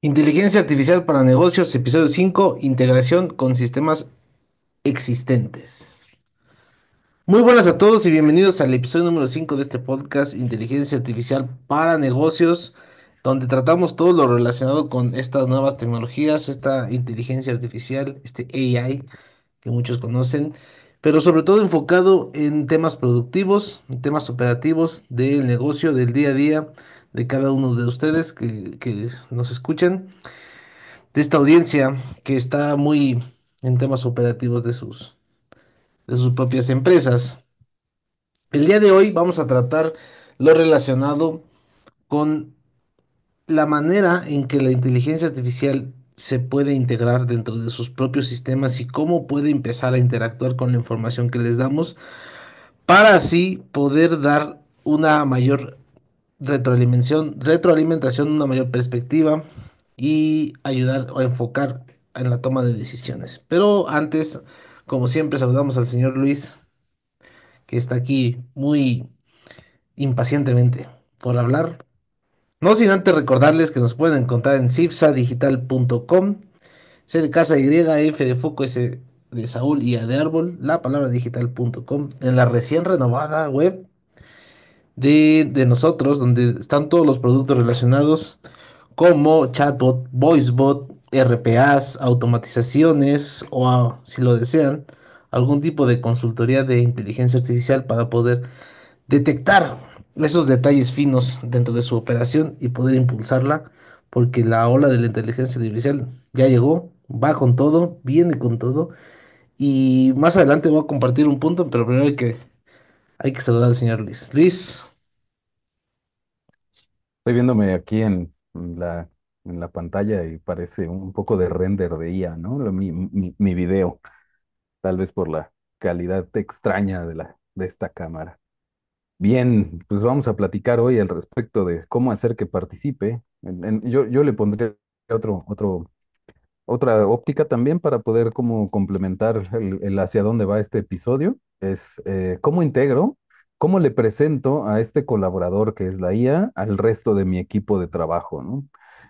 Inteligencia artificial para negocios, episodio 5: integración con sistemas existentes. Muy buenas a todos y bienvenidos al episodio número 5 de este podcast, Inteligencia artificial para negocios, donde tratamos todo lo relacionado con estas nuevas tecnologías, esta inteligencia artificial, este AI que muchos conocen, pero sobre todo enfocado en temas productivos, en temas operativos del negocio, del día a día de cada uno de ustedes que nos escuchan, de esta audiencia que está muy en temas operativos de sus propias empresas. El día de hoy vamos a tratar lo relacionado con la manera en que la inteligencia artificial se puede integrar dentro de sus propios sistemas y cómo puede empezar a interactuar con la información que les damos para así poder dar una mayor retroalimentación, una mayor perspectiva y ayudar o enfocar en la toma de decisiones. Pero antes, como siempre, saludamos al señor Luis, que está aquí muy impacientemente por hablar. No sin antes recordarles que nos pueden encontrar en cipsadigital.com, C de casa Y, F de foco, S de Saúl y A de árbol, la palabra digital.com, en la recién renovada web de nosotros, donde están todos los productos relacionados como chatbot, voicebot, RPAs, automatizaciones o, si lo desean, algún tipo de consultoría de inteligencia artificial para poder detectar esos detalles finos dentro de su operación y poder impulsarla, porque la ola de la inteligencia artificial ya llegó, va con todo, viene con todo. Y más adelante voy a compartir un punto, pero primero hay que saludar al señor Luis. Luis, Estoy viéndome aquí en la pantalla y parece un poco de render de IA, ¿no? Mi video, tal vez por la calidad extraña de esta cámara. Bien, pues vamos a platicar hoy al respecto de cómo hacer que participe. Yo le pondría otra óptica también para poder como complementar el hacia dónde va este episodio. Es cómo integro, cómo le presento a este colaborador que es la IA al resto de mi equipo de trabajo, ¿no?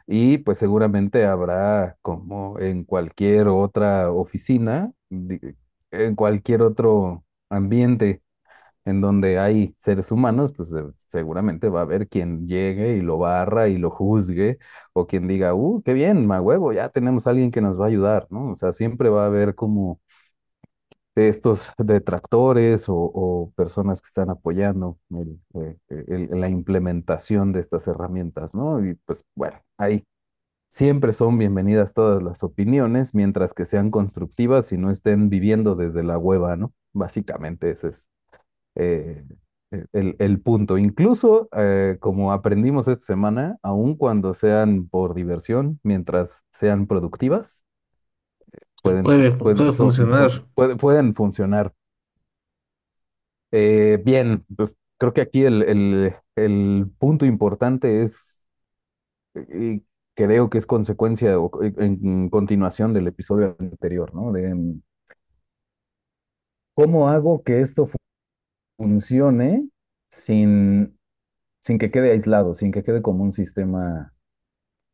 Y pues seguramente habrá, como en cualquier otra oficina, en cualquier otro ambiente en donde hay seres humanos, pues seguramente va a haber quien llegue y lo barra y lo juzgue, o quien diga, qué bien, ma huevo, ya tenemos a alguien que nos va a ayudar, ¿no? O sea, siempre va a haber como estos detractores o personas que están apoyando la implementación de estas herramientas, ¿no? Y pues bueno, ahí siempre son bienvenidas todas las opiniones, mientras que sean constructivas y no estén viviendo desde la hueva, ¿no? Básicamente ese es eh, el punto. Incluso, como aprendimos esta semana, aun cuando sean por diversión, mientras sean productivas, se puede funcionar. pueden funcionar. Bien, pues creo que aquí el punto importante es, y creo que es consecuencia o en continuación del episodio anterior, ¿no? De cómo hago que esto funcione sin, sin que quede aislado, sin que quede como un sistema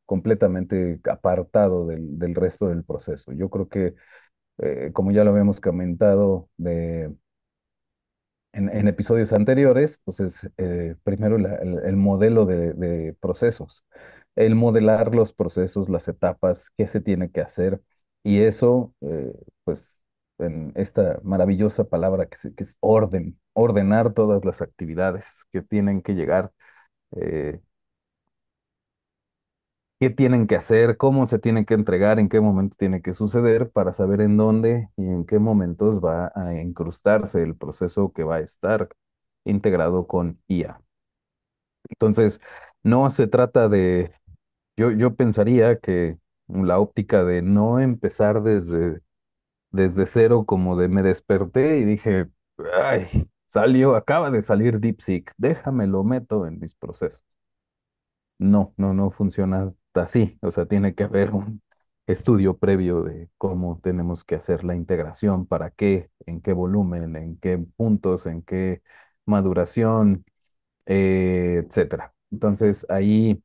completamente apartado del resto del proceso. Yo creo que, como ya lo habíamos comentado en episodios anteriores, pues es primero el modelo de procesos, el modelar los procesos, las etapas, qué se tiene que hacer, y eso, pues, en esta maravillosa palabra que es orden, ordenar todas las actividades que tienen que llegar. eh, Qué tienen que hacer, cómo se tiene que entregar, en qué momento tiene que suceder para saber en dónde y en qué momentos va a incrustarse el proceso que va a estar integrado con IA. Entonces, no se trata yo pensaría que la óptica de no empezar desde cero, como de me desperté y dije, ay, acaba de salir DeepSeek, déjame lo meto en mis procesos. No funciona así. O sea, tiene que haber un estudio previo de cómo tenemos que hacer la integración, para qué, en qué volumen, en qué puntos, en qué maduración, etcétera. Entonces, ahí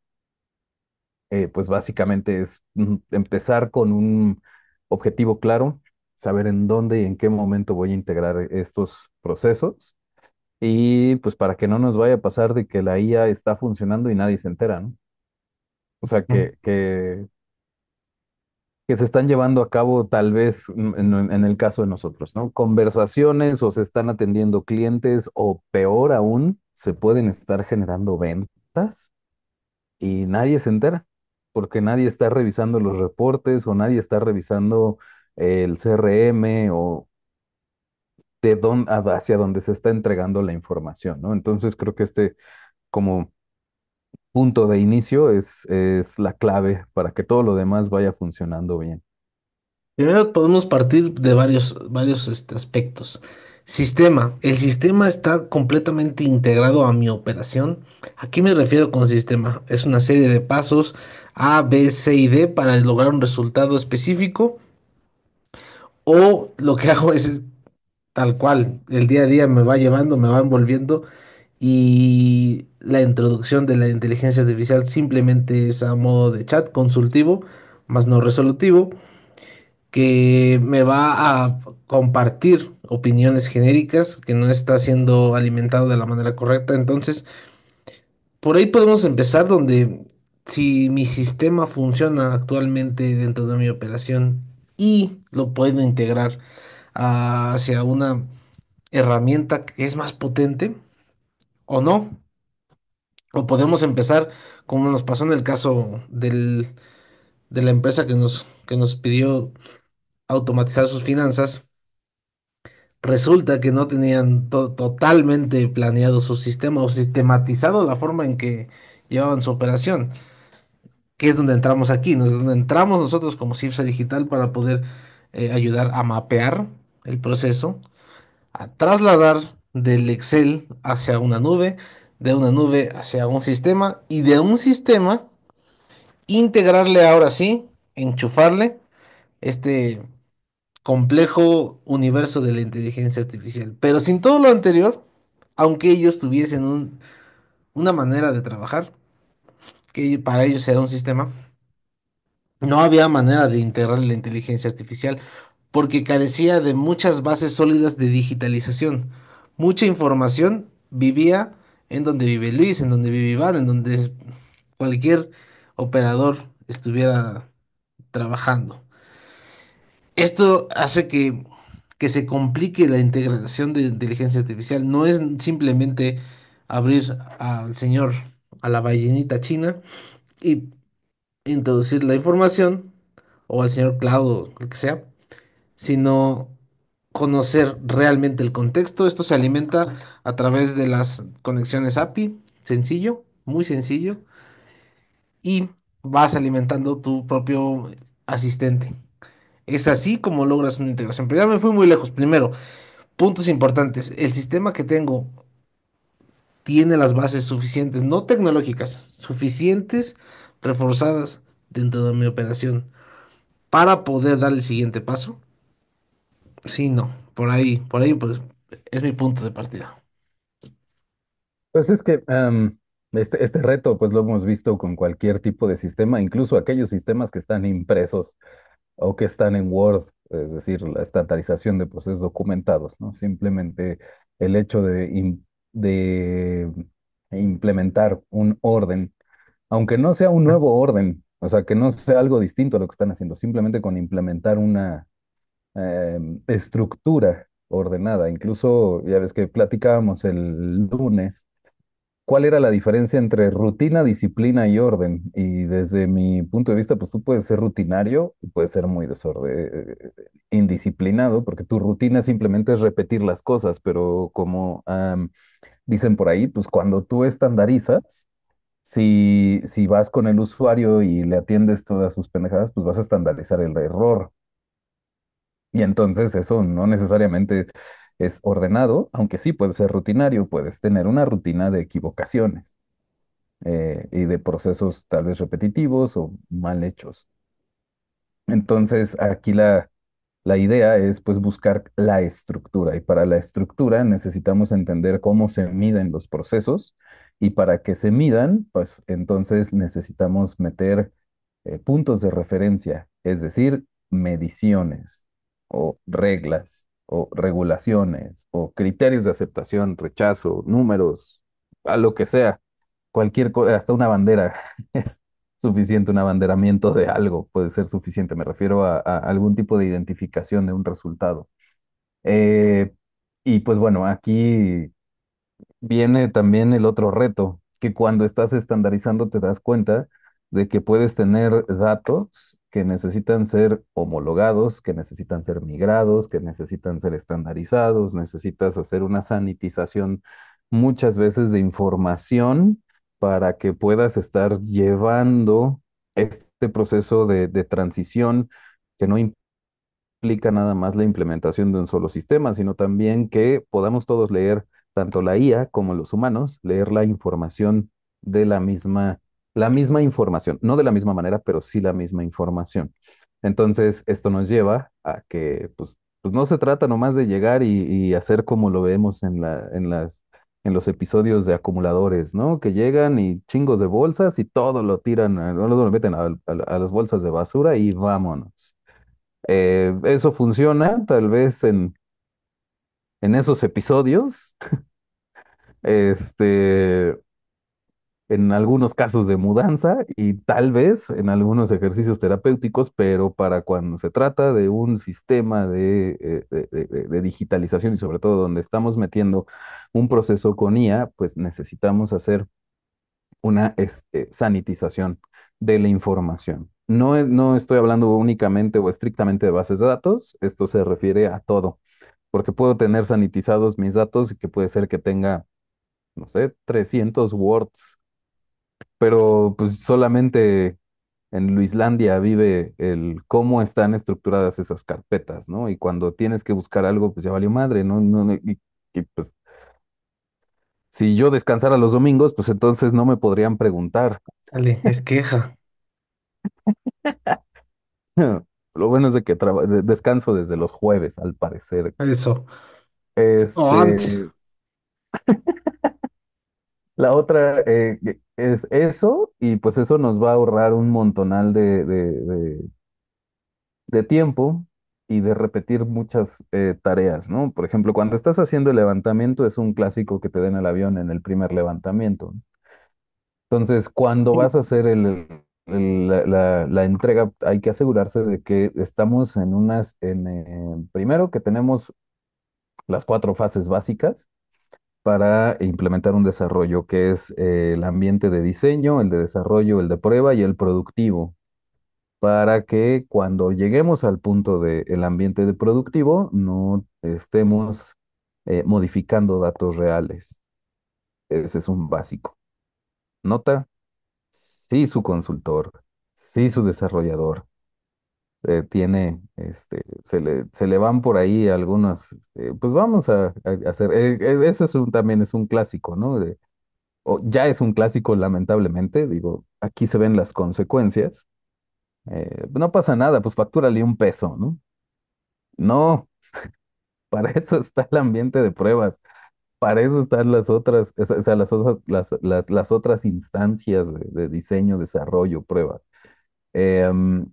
Pues básicamente es empezar con un objetivo claro, saber en dónde y en qué momento voy a integrar estos procesos y pues para que no nos vaya a pasar de que la IA está funcionando y nadie se entera, ¿no? O sea, que se están llevando a cabo tal vez en el caso de nosotros, ¿no? Conversaciones o se están atendiendo clientes o peor aún, se pueden estar generando ventas y nadie se entera porque nadie está revisando los reportes o nadie está revisando el CRM o de dónde, hacia dónde se está entregando la información, ¿no? Entonces creo que este como punto de inicio es la clave para que todo lo demás vaya funcionando bien. Primero podemos partir de varios aspectos. Sistema. El sistema está completamente integrado a mi operación. ¿A qué me refiero con sistema? Es una serie de pasos A, B, C y D para lograr un resultado específico. O lo que hago es tal cual. El día a día me va llevando, me va envolviendo. Y la introducción de la inteligencia artificial simplemente es a modo de chat consultivo, más no resolutivo, que me va a compartir opiniones genéricas que no está siendo alimentado de la manera correcta. Entonces, por ahí podemos empezar donde si mi sistema funciona actualmente dentro de mi operación y lo puedo integrar hacia una herramienta que es más potente o no, o podemos empezar como nos pasó en el caso de la empresa que nos pidió automatizar sus finanzas. Resulta que no tenían totalmente planeado su sistema o sistematizado la forma en que llevaban su operación, que es donde entramos aquí, ¿no? Es donde entramos nosotros como CIFSA Digital para poder ayudar a mapear el proceso, a trasladar del Excel hacia una nube, de una nube hacia un sistema y de un sistema integrarle ahora sí, enchufarle este complejo universo de la inteligencia artificial. Pero sin todo lo anterior, aunque ellos tuviesen una manera de trabajar, que para ellos era un sistema, no había manera de integrar la inteligencia artificial porque carecía de muchas bases sólidas de digitalización. Mucha información vivía en donde vive Luis, en donde vive Iván, en donde cualquier operador estuviera trabajando. Esto hace que se complique la integración de inteligencia artificial. No es simplemente abrir al señor, a la ballenita china y introducir la información, o al señor Cloud, o el que sea, sino conocer realmente el contexto. Esto se alimenta a través de las conexiones API, sencillo, muy sencillo, y vas alimentando tu propio asistente. Es así como logras una integración. Pero ya me fui muy lejos. Primero, puntos importantes. El sistema que tengo tiene las bases suficientes, no tecnológicas, suficientes, reforzadas dentro de mi operación para poder dar el siguiente paso. Sí, no. Por ahí, pues, es mi punto de partida. Pues es que este reto pues lo hemos visto con cualquier tipo de sistema, incluso aquellos sistemas que están impresos o que están en Word, es decir, la estandarización de procesos documentados, ¿no? Simplemente el hecho de implementar un orden, aunque no sea un nuevo orden, o sea, que no sea algo distinto a lo que están haciendo, simplemente con implementar una estructura ordenada. Incluso, ya ves que platicábamos el lunes. ¿Cuál era la diferencia entre rutina, disciplina y orden? Y desde mi punto de vista, pues tú puedes ser rutinario y puedes ser muy indisciplinado, porque tu rutina simplemente es repetir las cosas, pero como dicen por ahí, pues cuando tú estandarizas, si vas con el usuario y le atiendes todas sus pendejadas, pues vas a estandarizar el error. Y entonces eso no necesariamente es ordenado, aunque sí puede ser rutinario, puedes tener una rutina de equivocaciones y de procesos tal vez repetitivos o mal hechos. Entonces, aquí la idea es pues buscar la estructura y para la estructura necesitamos entender cómo se miden los procesos Y para que se midan, pues entonces necesitamos meter puntos de referencia, es decir, mediciones o reglas o regulaciones o criterios de aceptación, rechazo, números, a lo que sea, cualquier cosa, hasta una bandera es suficiente, un abanderamiento de algo puede ser suficiente, me refiero a algún tipo de identificación de un resultado. Eh, y pues bueno, aquí viene también el otro reto, que cuando estás estandarizando te das cuenta de que puedes tener datos que necesitan ser homologados, que necesitan ser migrados, que necesitan ser estandarizados, necesitas hacer una sanitización muchas veces de información para que puedas estar llevando este proceso de transición que no implica nada más la implementación de un solo sistema, sino también que podamos todos leer, tanto la IA como los humanos, leer la información de la misma información, no de la misma manera, pero sí la misma información. Entonces, esto nos lleva a que, pues no se trata nomás de llegar y hacer como lo vemos en los episodios de acumuladores, ¿no? Que llegan y chingos de bolsas y todo lo tiran, lo meten a las bolsas de basura y vámonos. Eso funciona tal vez en esos episodios, este, en algunos casos de mudanza y tal vez en algunos ejercicios terapéuticos, pero para cuando se trata de un sistema de digitalización y sobre todo donde estamos metiendo un proceso con IA, pues necesitamos hacer una sanitización de la información. No, no estoy hablando únicamente o estrictamente de bases de datos, esto se refiere a todo, porque puedo tener sanitizados mis datos y que puede ser que tenga, no sé, 300 words, pero pues solamente en Luislandia vive el cómo están estructuradas esas carpetas, ¿no? Y cuando tienes que buscar algo, pues ya valió madre, ¿no? Pues si yo descansara los domingos, pues entonces no me podrían preguntar. Dale, es queja. Lo bueno es de que descanso desde los jueves, al parecer. Eso. O antes. Este, la otra es eso, y pues eso nos va a ahorrar un montonal de tiempo y de repetir muchas tareas, ¿no? Por ejemplo, cuando estás haciendo el levantamiento, es un clásico que te den el avión en el primer levantamiento, ¿no? Entonces, cuando vas a hacer la entrega, hay que asegurarse de que estamos primero que tenemos las cuatro fases básicas para implementar un desarrollo, que es el ambiente de diseño, el de desarrollo, el de prueba y el productivo, para que cuando lleguemos al punto del ambiente de productivo no estemos modificando datos reales. Ese es un básico. Nota, sí su consultor, sí su desarrollador. Se le van por ahí algunos, pues vamos a hacer, eso también es un clásico, ¿no? O ya es un clásico, lamentablemente, digo, aquí se ven las consecuencias. No pasa nada, pues factúrale un peso, ¿no? No, para eso está el ambiente de pruebas, para eso están las otras, o sea, las otras instancias de diseño, desarrollo, prueba. Em,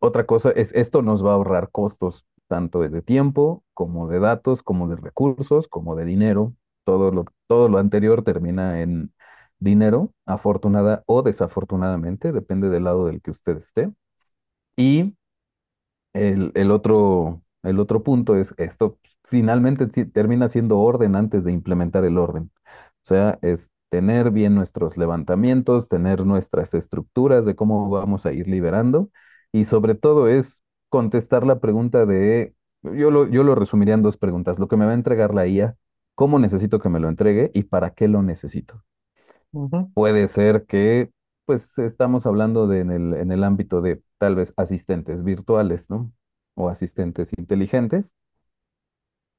Otra cosa es, esto nos va a ahorrar costos, tanto de tiempo, como de datos, como de recursos, como de dinero. Todo lo anterior termina en dinero, afortunada o desafortunadamente, depende del lado del que usted esté. Y el otro punto es, esto finalmente sí termina siendo orden antes de implementar el orden. O sea, es tener bien nuestros levantamientos, tener nuestras estructuras de cómo vamos a ir liberando y sobre todo es contestar la pregunta yo lo resumiría en dos preguntas. Lo que me va a entregar la IA, ¿cómo necesito que me lo entregue y para qué lo necesito? Ujú. Puede ser que, pues, estamos hablando en el ámbito de tal vez asistentes virtuales, ¿no? O asistentes inteligentes.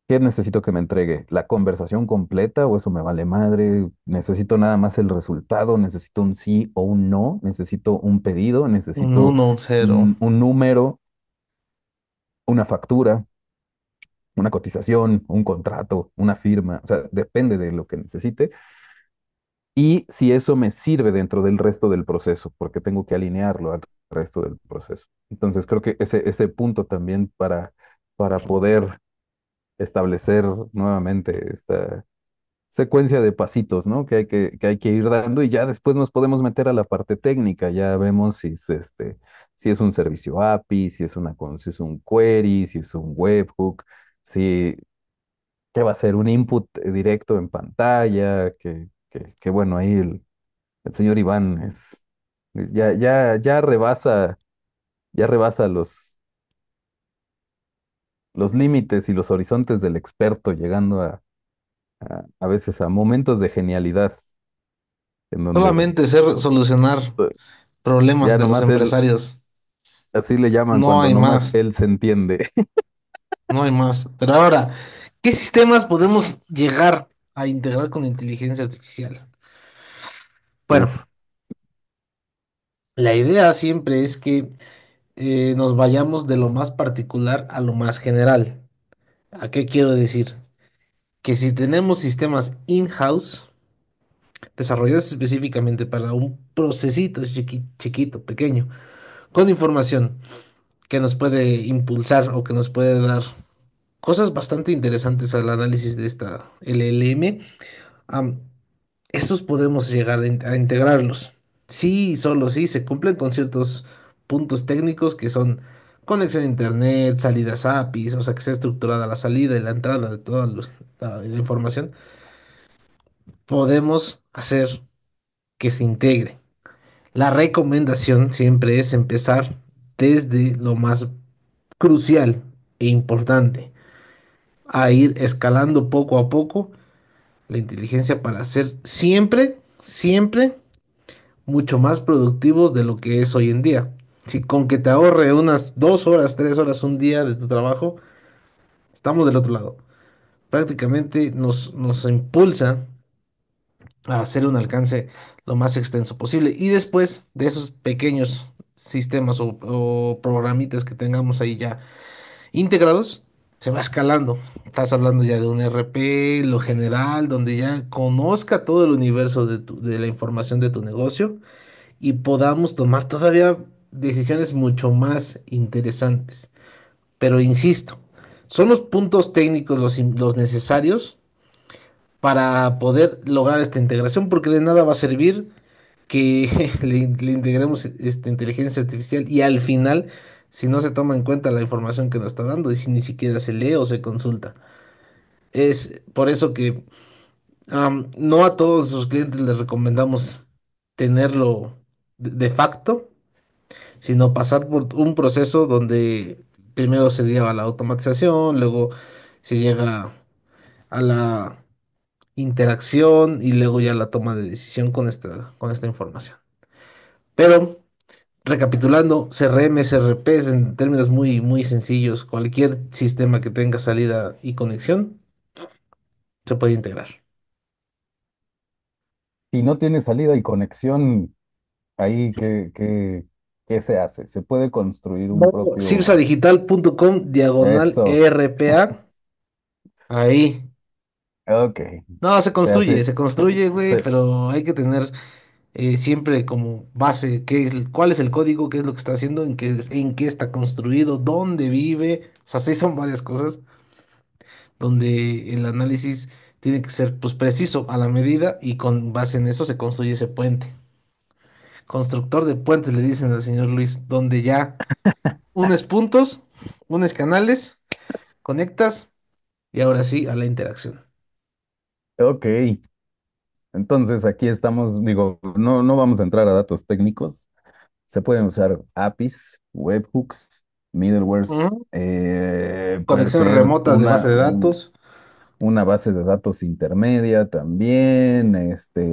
¿Qué necesito que me entregue? ¿La conversación completa o eso me vale madre? ¿Necesito nada más el resultado? ¿Necesito un sí o un no? ¿Necesito un pedido? Un ¿Necesito uno, un cero. un número, una factura, una cotización, un contrato, una firma? O sea, depende de lo que necesite. y si eso me sirve dentro del resto del proceso, porque tengo que alinearlo al resto del proceso. Entonces creo que ese punto también para poder establecer nuevamente esta secuencia de pasitos, ¿no? Que hay que ir dando y ya después nos podemos meter a la parte técnica. Ya vemos si es un servicio API, si es un query, si es un webhook, si qué va a ser un input directo en pantalla, que bueno, ahí el señor Iván ya rebasa los límites y los horizontes del experto, llegando a veces a momentos de genialidad en donde Solamente ser solucionar problemas ya de los nomás él, empresarios. así le llaman No cuando hay nomás más, él se entiende. no hay más. Pero ahora, ¿qué sistemas podemos llegar a integrar con inteligencia artificial? Bueno, Uf, la idea siempre es que nos vayamos de lo más particular a lo más general. ¿A qué quiero decir? Que si tenemos sistemas in-house, desarrollados específicamente para un procesito chiquito, pequeño, con información que nos puede impulsar o que nos puede dar cosas bastante interesantes al análisis de esta LLM, am, estos podemos llegar a integrarlos. Sí, y solo sí, se cumplen con ciertos puntos técnicos que son conexión a internet, salidas APIs, o sea, que esté estructurada la salida y la entrada de toda la información. Podemos hacer que se integre. La recomendación siempre es empezar desde lo más crucial e importante, a ir escalando poco a poco la inteligencia para ser siempre mucho más productivos de lo que es hoy en día. Si con que te ahorre unas 2 horas, 3 horas un día de tu trabajo, estamos del otro lado. Prácticamente nos impulsa a hacer un alcance lo más extenso posible. Y después de esos pequeños sistemas o programitas que tengamos ahí ya integrados, se va escalando. Estás hablando ya de un RP, lo general, donde ya conozca todo el universo de la información de tu negocio y podamos tomar todavía decisiones mucho más interesantes. Pero insisto, son los puntos técnicos los necesarios para poder lograr esta integración, porque de nada va a servir que le integremos esta inteligencia artificial y al final, si no se toma en cuenta la información que nos está dando y si ni siquiera se lee o se consulta. Es por eso que no a todos sus clientes les recomendamos tenerlo de facto, sino pasar por un proceso donde primero se lleva a la automatización, luego se llega a la interacción y luego ya la toma de decisión con esta información. Pero recapitulando, CRM, SRP en términos muy sencillos, cualquier sistema que tenga salida y conexión se puede integrar. si no tiene salida y conexión, ahí ¿qué se hace? Se puede construir un propio... Cirsadigital.com/diagonal Eso, ERPA. Ahí. ok. No, Se hace... se construye, güey, se- pero hay que tener siempre como base cuál es el código, qué es lo que está haciendo, en qué está construido, dónde vive. O sea, sí son varias cosas donde el análisis tiene que ser pues preciso a la medida y con base en eso se construye ese puente. Constructor de puentes le dicen al señor Luis, donde ya unes puntos, unes canales, conectas y ahora sí a la interacción. Ok. Entonces aquí estamos, digo, no vamos a entrar a datos técnicos. Se pueden usar APIs, webhooks, middlewares. Ujú. Puede Conexiones ser remotas de base de datos. una base de datos intermedia también,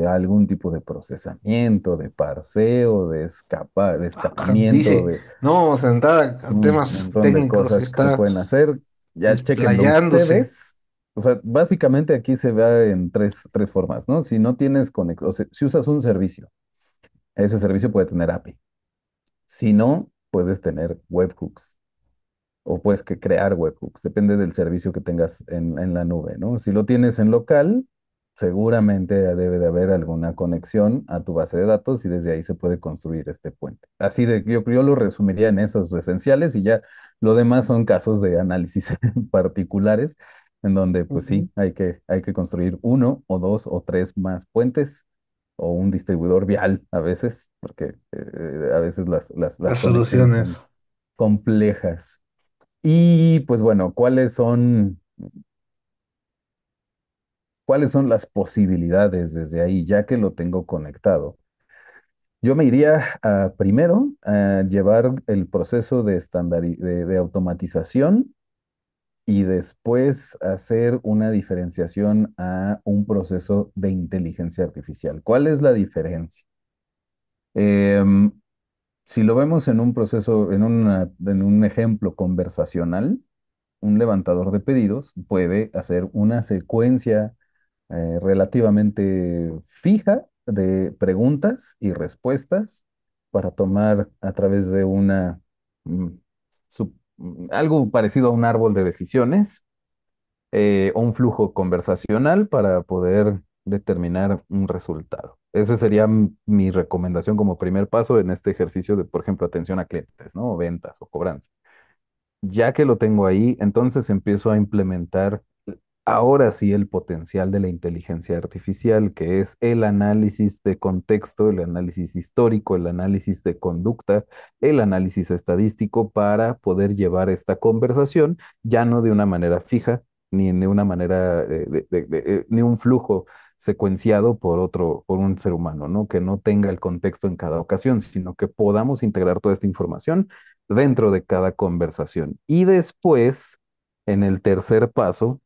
algún tipo de procesamiento, de parseo, de escapamiento, Dice, de no vamos a entrar a un temas montón de técnicos, cosas que se está pueden hacer. Ya chequenlo desplayándose. ustedes. O sea, básicamente aquí se ve en tres formas, ¿no? Si no tienes conexión, o sea, si usas un servicio, ese servicio puede tener API. Si no, puedes tener webhooks o puedes crear webhooks, depende del servicio que tengas en la nube, ¿no? Si lo tienes en local, seguramente debe de haber alguna conexión a tu base de datos y desde ahí se puede construir este puente. Así de, yo lo resumiría en esos esenciales y ya lo demás son casos de análisis particulares en donde pues Ujú. sí, hay que construir uno o dos o tres más puentes o un distribuidor vial a veces, porque a veces las Las conexiones son soluciones. complejas. Y pues bueno, ¿cuáles son las posibilidades desde ahí, ya que lo tengo conectado? Yo me iría primero a llevar el proceso de automatización y después hacer una diferenciación a un proceso de inteligencia artificial. ¿Cuál es la diferencia? Em, si lo vemos en un proceso, en un ejemplo conversacional, un levantador de pedidos puede hacer una secuencia relativamente fija de preguntas y respuestas para tomar a través de mm, algo parecido a un árbol de decisiones o un flujo conversacional para poder determinar un resultado. Ese sería mi recomendación como primer paso en este ejercicio de, por ejemplo, atención a clientes, ¿no? O ventas o cobranza. Ya que lo tengo ahí, entonces empiezo a implementar ahora sí el potencial de la inteligencia artificial, que es el análisis de contexto, el análisis histórico, el análisis de conducta, el análisis estadístico para poder llevar esta conversación ya no de una manera fija, ni de una manera, ni un flujo secuenciado por un ser humano, ¿no? Que no tenga el contexto en cada ocasión, sino que podamos integrar toda esta información dentro de cada conversación. Y después, en el tercer paso,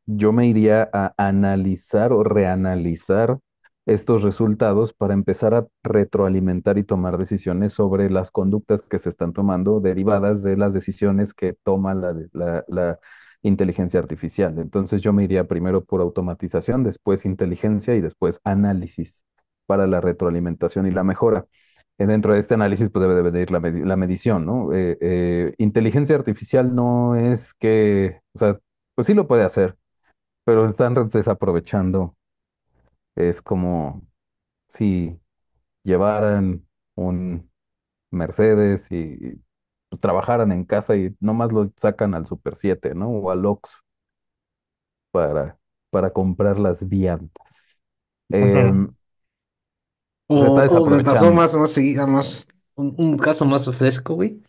yo me iría a analizar o reanalizar estos resultados para empezar a retroalimentar y tomar decisiones sobre las conductas que se están tomando derivadas de las decisiones que toma la inteligencia artificial. Entonces yo me iría primero por automatización, después inteligencia y después análisis para la retroalimentación y la mejora. Dentro de este análisis, pues debe de venir la medición, ¿no? Inteligencia artificial no es que, o sea, pues sí lo puede hacer, pero están desaprovechando. Es como si llevaran un Mercedes y, pues, trabajaran en casa y nomás lo sacan al Super 7, ¿no? O al Oxxo para, para comprar las viandas. Ujú. Em, Se está O me pasó desaprovechando. más seguido, más, un caso más fresco, güey.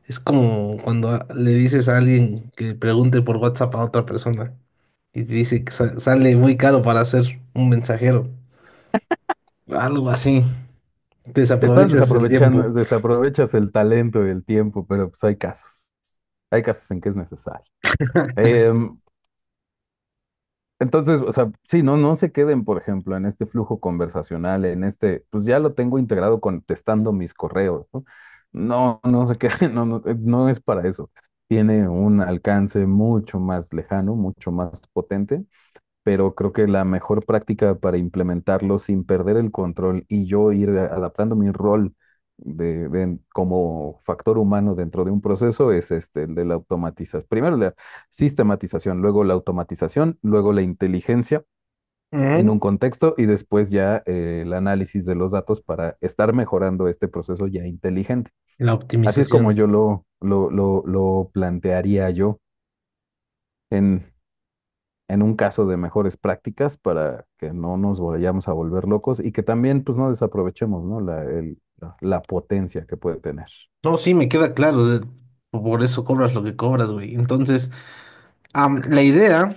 Es como cuando le dices a alguien que pregunte por WhatsApp a otra persona y te dice que sale muy caro para ser un mensajero. Algo así. Están Desaprovechas el desaprovechando, tiempo. desaprovechas el talento y el tiempo, pero pues hay casos. Hay casos en que es necesario. Em, Entonces, o sea, sí, no se queden, por ejemplo, en este flujo conversacional, en este, pues ya lo tengo integrado contestando mis correos, ¿no? No se queden, no es para eso. Tiene un alcance mucho más lejano, mucho más potente, pero creo que la mejor práctica para implementarlo sin perder el control y yo ir adaptando mi rol como factor humano dentro de un proceso es este, el de la automatización. Primero la sistematización, luego la automatización, luego la inteligencia en Ujú. un contexto y después ya el análisis de los datos para estar mejorando este proceso ya inteligente. La Así es como optimización. yo lo plantearía yo en un caso de mejores prácticas para que no nos vayamos a volver locos y que también pues no desaprovechemos, ¿no? La potencia que puede tener. No, sí, me queda claro. Por eso cobras lo que cobras, güey. Entonces, la idea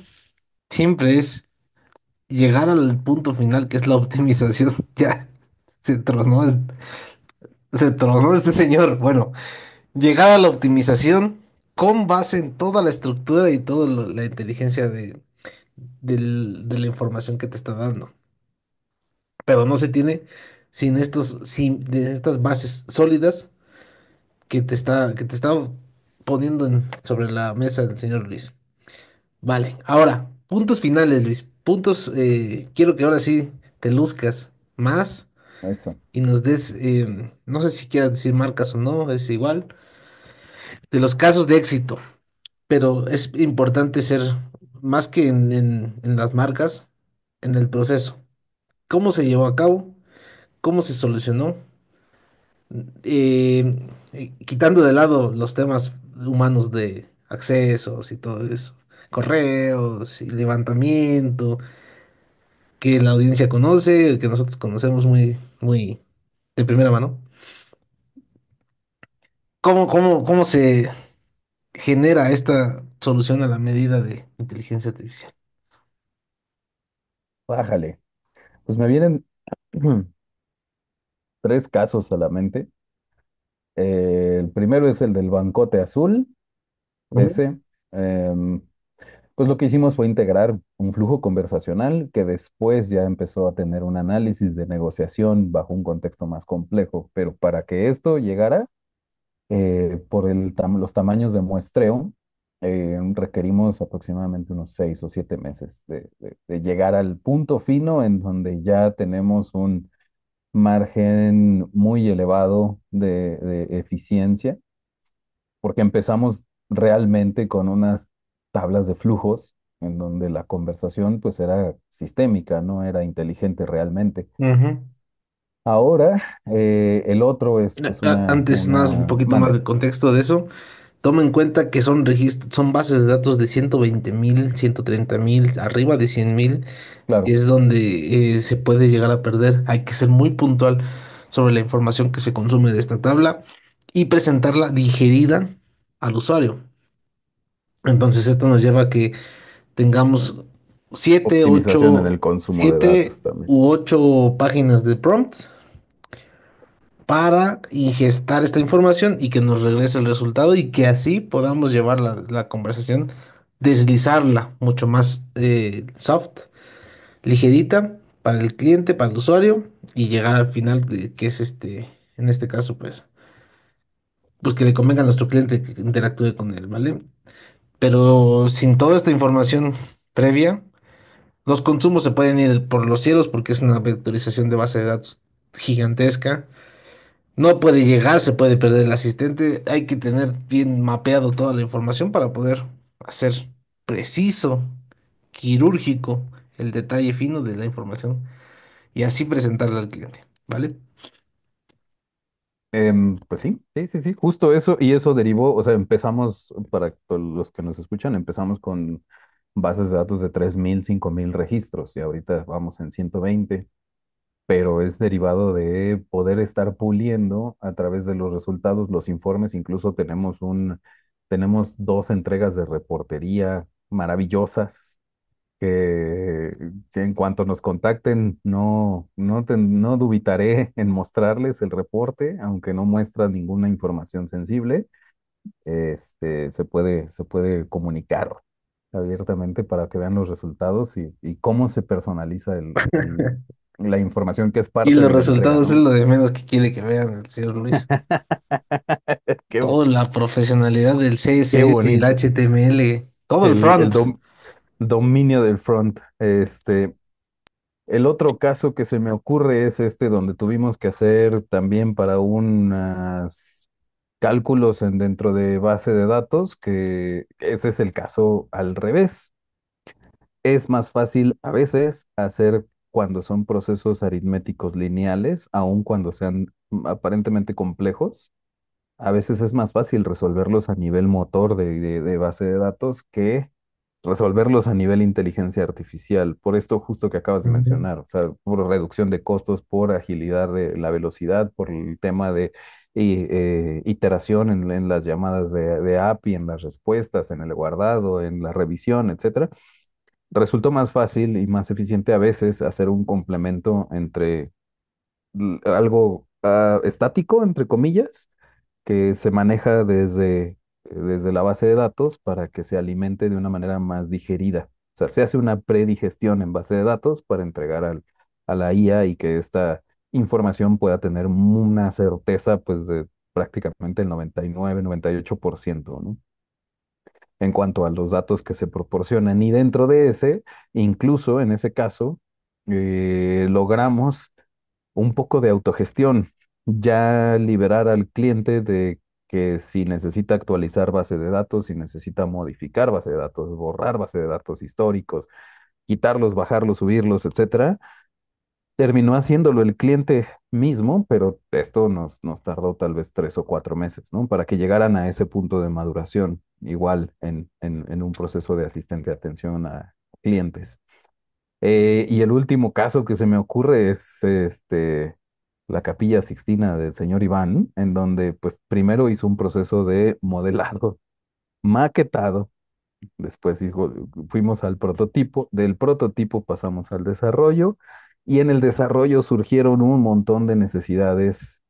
siempre es llegar al punto final, que es la optimización. Ya se tronó, se tronó este señor. Bueno, llegar a la optimización con base en toda la estructura y toda la inteligencia de la información que te está dando. Pero no se tiene sin de estas bases sólidas que te está poniendo sobre la mesa el señor Luis. Vale, ahora, puntos finales, Luis. Quiero que ahora sí te luzcas más Eso. y nos des, no sé si quieras decir marcas o no, es igual, de los casos de éxito, pero es importante ser más que en las marcas, en el proceso. ¿Cómo se llevó a cabo? ¿Cómo se solucionó? Eh, Quitando de lado los temas humanos de accesos y todo eso, correos y levantamiento, que la audiencia conoce, que nosotros conocemos muy de primera mano. ¿Cómo se genera esta solución a la medida de inteligencia artificial? Bájale. Pues me vienen tres casos a la mente. El primero es el del bancote azul. Ujú, Ese, em, pues lo que hicimos fue integrar un flujo conversacional que después ya empezó a tener un análisis de negociación bajo un contexto más complejo. Pero para que esto llegara, por los tamaños de muestreo, requerimos aproximadamente unos 6 o 7 meses de llegar al punto fino en donde ya tenemos un margen muy elevado de eficiencia, porque empezamos realmente con unas tablas de flujos en donde la conversación pues era sistémica, no era inteligente realmente. ujú. Ahora, el otro es pues Antes, más, un poquito más de mande, contexto de eso. Toma en cuenta que son registros, son bases de datos de 120.000, 130.000, arriba de 100.000, que claro, es donde se puede llegar a perder. Hay que ser muy puntual sobre la información que se consume de esta tabla y presentarla digerida al usuario. Entonces, esto nos lleva a que tengamos siete, optimización en ocho, el consumo de datos siete también. u 8 páginas de prompt para ingestar esta información y que nos regrese el resultado y que así podamos llevar la conversación, deslizarla mucho más soft, ligerita para el cliente, para el usuario y llegar al final que es en este caso, pues que le convenga a nuestro cliente que interactúe con él, ¿vale? Pero sin toda esta información previa, los consumos se pueden ir por los cielos porque es una vectorización de base de datos gigantesca. No puede llegar, se puede perder el asistente. Hay que tener bien mapeado toda la información para poder hacer preciso, quirúrgico, el detalle fino de la información y así presentarla al cliente, ¿vale? Pues sí, sí, sí, sí, justo eso, y eso derivó, o sea, empezamos, para todos los que nos escuchan, empezamos con bases de datos de 3.000, 5.000 registros, y ahorita vamos en 120, pero es derivado de poder estar puliendo a través de los resultados, los informes. Incluso tenemos dos entregas de reportería maravillosas que, si en cuanto nos contacten, no dubitaré en mostrarles el reporte, aunque no muestra ninguna información sensible. Se puede comunicar abiertamente para que vean los resultados y cómo se personaliza la información que es Y parte los de la entrega, resultados es ¿no? lo de menos que quiere que vean el señor Luis. Qué, Toda la profesionalidad del qué CSS y el bonito. HTML, todo el El front. dominio del front. El otro caso que se me ocurre es este donde tuvimos que hacer también para unos cálculos dentro de base de datos, que ese es el caso al revés. Es más fácil a veces hacer cuando son procesos aritméticos lineales, aun cuando sean aparentemente complejos. A veces es más fácil resolverlos a nivel motor de base de datos que resolverlos a nivel inteligencia artificial. Por esto justo que acabas de Ujú. mencionar, o sea, por reducción de costos, por agilidad de la velocidad, por el tema de iteración en las llamadas de API, en las respuestas, en el guardado, en la revisión, etcétera. Resultó más fácil y más eficiente a veces hacer un complemento entre algo estático, entre comillas, que se maneja desde la base de datos para que se alimente de una manera más digerida. O sea, se hace una predigestión en base de datos para entregar a la IA y que esta información pueda tener una certeza pues de prácticamente el 99, 98%, ¿no? En cuanto a los datos que se proporcionan. Y dentro de ese, incluso en ese caso, logramos un poco de autogestión, ya liberar al cliente de que si necesita actualizar base de datos, si necesita modificar base de datos, borrar base de datos históricos, quitarlos, bajarlos, subirlos, etcétera, terminó haciéndolo el cliente mismo, pero esto nos tardó tal vez 3 o 4 meses, ¿no? Para que llegaran a ese punto de maduración, igual en un proceso de asistente de atención a clientes. Y el último caso que se me ocurre es la Capilla Sixtina del señor Iván, en donde pues primero hizo un proceso de modelado, maquetado. Después fuimos al prototipo, del prototipo pasamos al desarrollo y en el desarrollo surgieron un montón de necesidades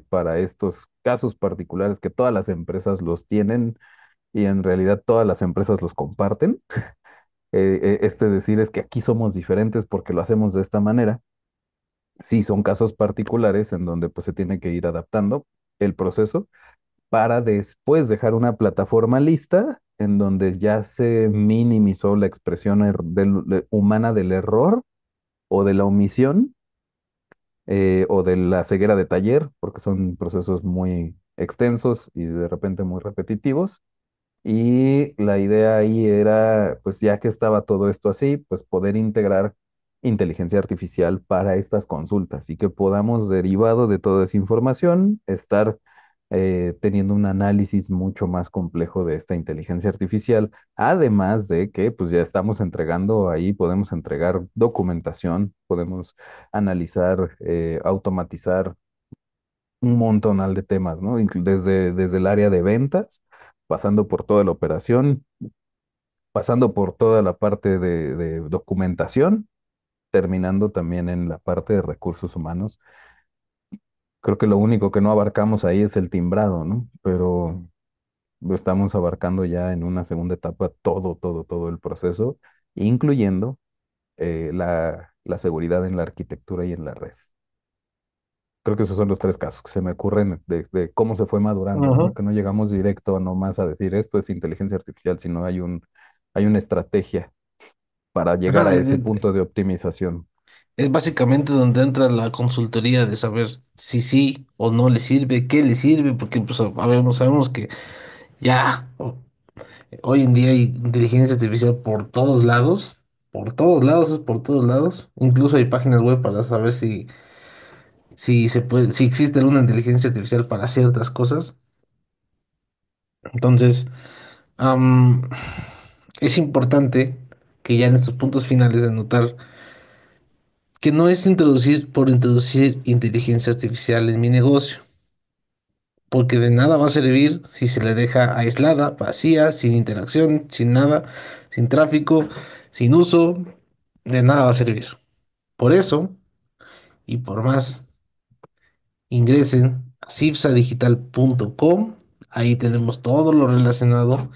para estos casos particulares que todas las empresas los tienen y en realidad todas las empresas los comparten. Este decir es que aquí somos diferentes porque lo hacemos de esta manera. Sí, son casos particulares en donde pues se tiene que ir adaptando el proceso para después dejar una plataforma lista en donde ya se minimizó la expresión humana del error o de la omisión o de la ceguera de taller, porque son procesos muy extensos y de repente muy repetitivos. Y la idea ahí era, pues ya que estaba todo esto así, pues poder integrar inteligencia artificial para estas consultas y que podamos, derivado de toda esa información, estar teniendo un análisis mucho más complejo de esta inteligencia artificial, además de que pues ya estamos entregando ahí, podemos entregar documentación, podemos analizar, automatizar un montonal de temas, ¿no? Desde el área de ventas, pasando por toda la operación, pasando por toda la parte de documentación, terminando también en la parte de recursos humanos. Creo que lo único que no abarcamos ahí es el timbrado, ¿no? Pero lo estamos abarcando ya en una segunda etapa todo el proceso, incluyendo la seguridad en la arquitectura y en la red. Creo que esos son los tres casos que se me ocurren de cómo se fue madurando, ¿no? Ujú. Que no llegamos directo nomás a decir esto es inteligencia artificial, sino hay una estrategia para llegar Ajá, a ese punto de optimización. es básicamente donde entra la consultoría de saber si sí o no le sirve, qué le sirve, porque pues sabemos que ya hoy en día hay inteligencia artificial por todos lados, es por todos lados. Incluso hay páginas web para saber si se puede, si existe alguna inteligencia artificial para ciertas cosas. Entonces, am, es importante que ya en estos puntos finales de notar que no es introducir por introducir inteligencia artificial en mi negocio, porque de nada va a servir si se le deja aislada, vacía, sin interacción, sin nada, sin tráfico, sin uso, de nada va a servir. Por eso, y por más, ingresen a cifsadigital.com, ahí tenemos todo lo relacionado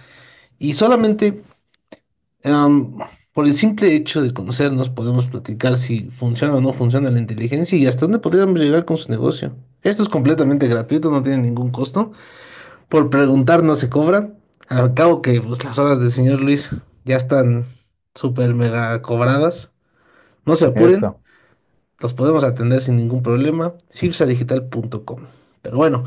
y solamente Am, por el simple hecho de conocernos, podemos platicar si funciona o no funciona la inteligencia y hasta dónde podríamos llegar con su negocio. Esto es completamente gratuito, no tiene ningún costo. Por preguntar no se cobra. Al cabo que pues, las horas del señor Luis ya están súper mega cobradas. No se apuren, Eso. los podemos atender sin ningún problema. Cipsadigital.com. Pero bueno,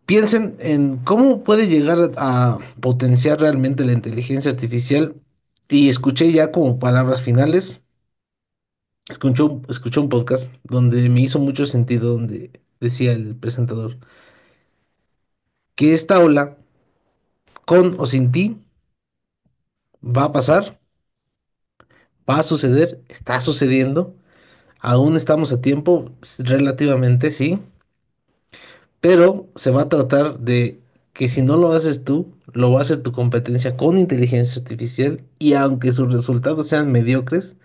piensen en cómo puede llegar a potenciar realmente la inteligencia artificial y escuché ya como palabras finales, escuché un podcast donde me hizo mucho sentido, donde decía el presentador que esta ola, con o sin ti, va a pasar, va a suceder, está sucediendo, aún estamos a tiempo, relativamente, sí, pero se va a tratar de que si no lo haces tú, lo va a hacer tu competencia con inteligencia artificial y aunque sus resultados sean mediocres,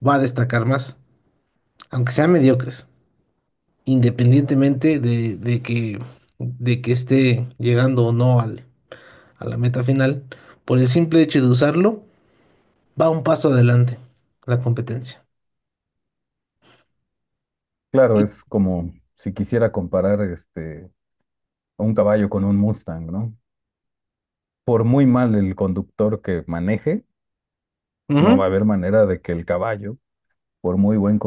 va a destacar más, aunque sean mediocres, independientemente de que esté llegando o no a la meta final, por el simple hecho de usarlo, va un paso adelante la competencia. Claro, es como si quisiera comparar un caballo con un Mustang, ¿no? Por muy mal el conductor que maneje, no va a Ujú. haber manera de que el caballo, por muy buen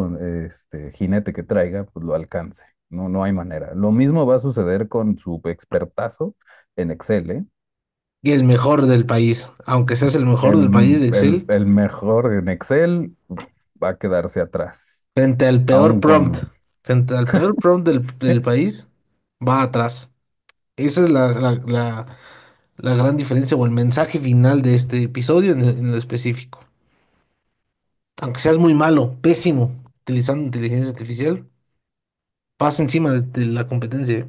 jinete que traiga, pues lo alcance. No, no hay manera. Lo mismo va a suceder con su expertazo en Excel, ¿eh? Y el mejor del país, aunque seas el mejor del país de Excel, El mejor en Excel va a quedarse atrás, frente al peor aun prompt, con... frente al peor prompt del país, va atrás. Esa es la gran diferencia o el mensaje final de este episodio en lo específico. Aunque seas muy malo, pésimo, utilizando inteligencia artificial, pasa encima de la competencia.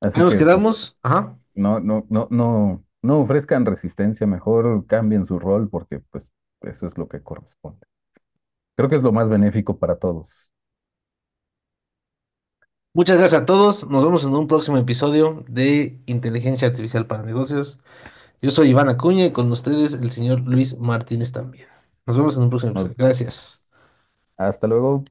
Ahí Así nos que, pues, quedamos. Ajá. no ofrezcan resistencia, mejor cambien su rol porque, pues, eso es lo que corresponde. Creo que es lo más benéfico para todos. Muchas gracias a todos. Nos vemos en un próximo episodio de Inteligencia Artificial para Negocios. Yo soy Iván Acuña y con ustedes el señor Luis Martínez también. Nos vemos en un próximo Nos- episodio. Gracias. Hasta luego.